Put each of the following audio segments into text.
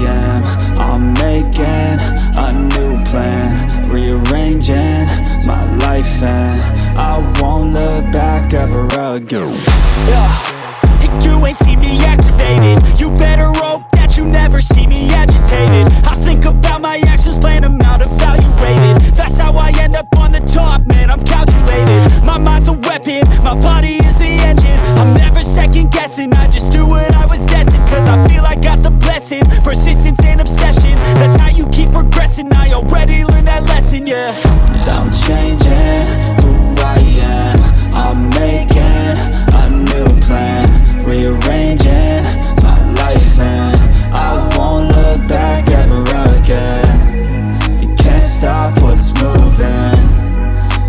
am. I'm making a new plan, rearranging my life, and I won't look back ever again. You ain't see me activated. You better hope that you never see me agitated. I think about my actions, plan them out, evaluated. That's how I end up on the top, man, I'm calculated. My mind's a weapon, my body is the engine. I'm never second guessing, I just do what I was destined. Cause I feel I got the blessing, persistence and obsession. That's how you keep progressing, I already learned that lesson, yeah. I'm changing who I am. I'm making a new plan, rearranging my life, and I won't look back ever again. You can't stop what's moving.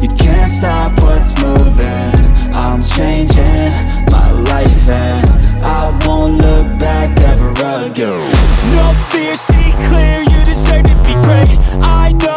You can't stop what's moving. I'm changing my life, and I won't look back ever again. No fear, see clear, you deserve to be great. I know